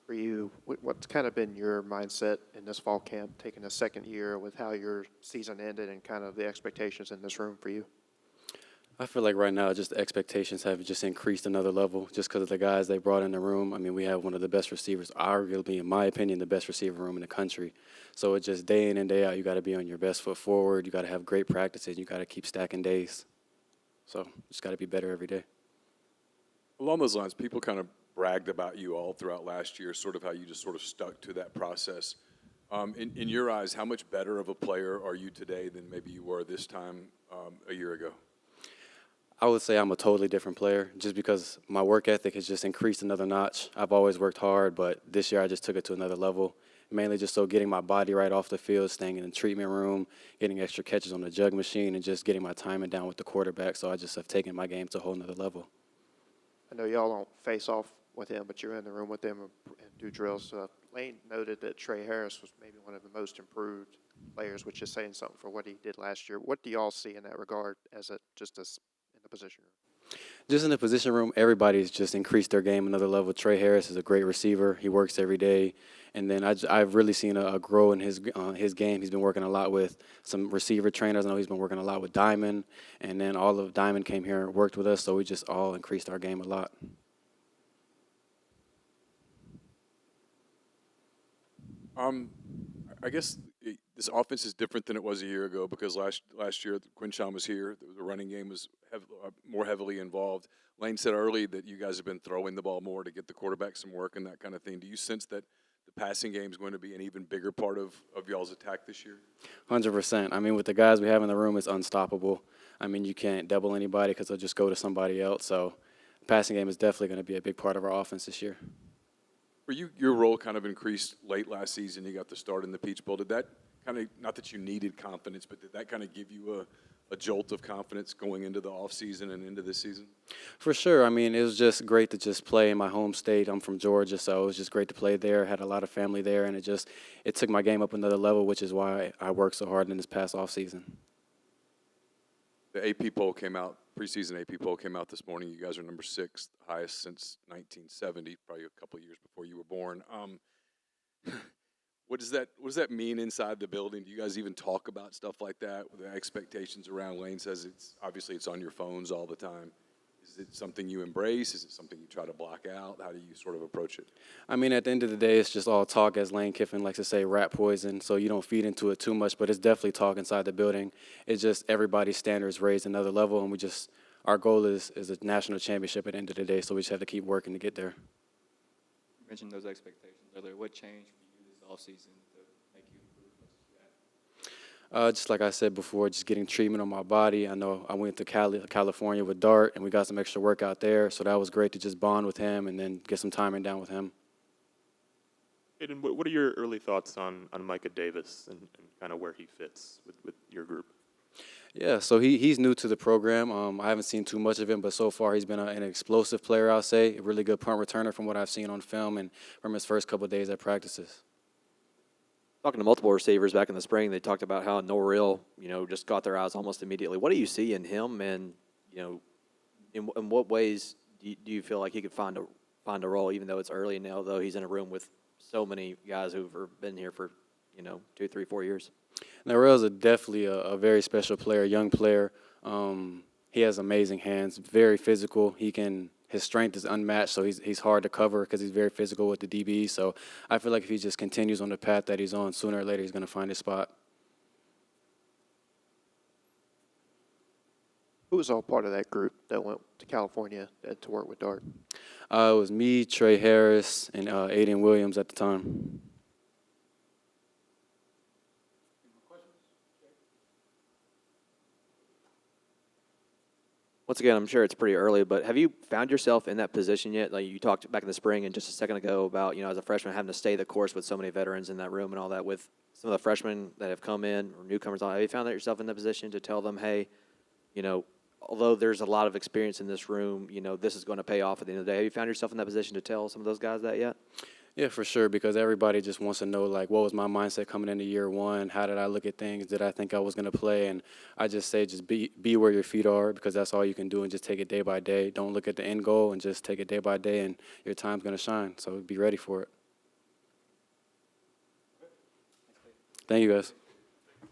For you, what's kind of been your mindset in this fall camp, taking a second year with how your season ended and kind of the expectations in this room for you? I feel like right now, just the expectations have just increased another level just because of the guys they brought in the room. I mean, we have one of the best receivers, arguably, in my opinion, the best receiver room in the country. So it's just day in and day out, you got to be on your best foot forward. You got to have great practices. You got to keep stacking days. So just got to be better every day. Along those lines, people kind of bragged about you all throughout last year, sort of how you just sort of stuck to that process. In your eyes, how much better of a player are you today than maybe you were this time a year ago? I would say I'm a totally different player just because my work ethic has just increased another notch. I've always worked hard, but this year I just took it to another level, mainly just so getting my body right off the field, staying in the treatment room, getting extra catches on the jug machine, and just getting my timing down with the quarterback. So I just have taken my game to a whole nother level. I know y'all don't face off with him, but you're in the room with him and do drills. Lane noted that Trey Harris was maybe one of the most improved players, which is saying something for what he did last year. What do y'all see in that regard as in the position room? Just in the position room, everybody's just increased their game another level. Trey Harris is a great receiver. He works every day. And then I've really seen a grow in his game. He's been working a lot with some receiver trainers. I know he's been working a lot with Diamond. And then all of Diamond came here and worked with us, so we just all increased our game a lot. I guess this offense is different than it was a year ago because last year Quinshawn was here. The running game was more heavily involved. Lane said early that you guys have been throwing the ball more to get the quarterback some work and that kind of thing. Do you sense that the passing game is going to be an even bigger part of y'all's attack this year? 100%. I mean, with the guys we have in the room, it's unstoppable. I mean, you can't double anybody because they'll just go to somebody else. So the passing game is definitely going to be a big part of our offense this year. For you, your role kind of increased late last season. You got the start in the Peach Bowl. Did that kind of, not that you needed confidence, but did that kind of give you a jolt of confidence going into the offseason and into this season? For sure. I mean, it was just great to just play in my home state. I'm from Georgia, so it was just great to play there. Had a lot of family there, and it took my game up another level, which is why I worked so hard in this past offseason. The AP poll came out, preseason AP poll came out this morning. You guys are number 6, highest since 1970, probably a couple of years before you were born. What does that mean inside the building? Do you guys even talk about stuff like that? The expectations around Lane says it's on your phones all the time. Is it something you embrace? Is it something you try to block out? How do you sort of approach it? I mean, at the end of the day, it's just all talk, as Lane Kiffin likes to say, rat poison, so you don't feed into it too much, but it's definitely talk inside the building. It's just everybody's standards raised another level, and our goal is a national championship at the end of the day, so we just have to keep working to get there. You mentioned those expectations earlier. What changed for you this offseason to make you improve as much as you have? Just like I said before, just getting treatment on my body. I know I went to California with Dart, and we got some extra work out there, so that was great to just bond with him and then get some timing down with him. Cayden, what are your early thoughts on Micah Davis and kind of where he fits with your group? Yeah, so he's new to the program. I haven't seen too much of him, but so far he's been an explosive player, I'll say. A really good punt returner from what I've seen on film and from his first couple of days at practices. Talking to multiple receivers back in the spring, they talked about how Norrill, just caught their eyes almost immediately. What do you see in him, and in what ways do you feel like he could find a role, even though it's early now, though he's in a room with so many guys who've been here for 2, 3, 4 years? Norrell's definitely a very special player, young player. He has amazing hands, very physical. His strength is unmatched, so he's hard to cover because he's very physical with the DBs. So I feel like if he just continues on the path that he's on, sooner or later he's going to find his spot. Who was all part of that group that went to California to work with Dart? It was me, Trey Harris, and Aiden Williams at the time. Once again, I'm sure it's pretty early, but have you found yourself in that position yet? Like you talked back in the spring and just a second ago about, as a freshman having to stay the course with so many veterans in that room and all that with some of the freshmen that have come in or newcomers. Have you found that yourself in that position to tell them, hey, although there's a lot of experience in this room, this is going to pay off at the end of the day. Have you found yourself in that position to tell some of those guys that yet? Yeah, for sure, because everybody just wants to know, like, what was my mindset coming into year one? How did I look at things? Did I think I was going to play? And I just say just be where your feet are because that's all you can do and just take it day by day. Don't look at the end goal and just take it day by day, and your time's going to shine. So be ready for it. Thank you, guys.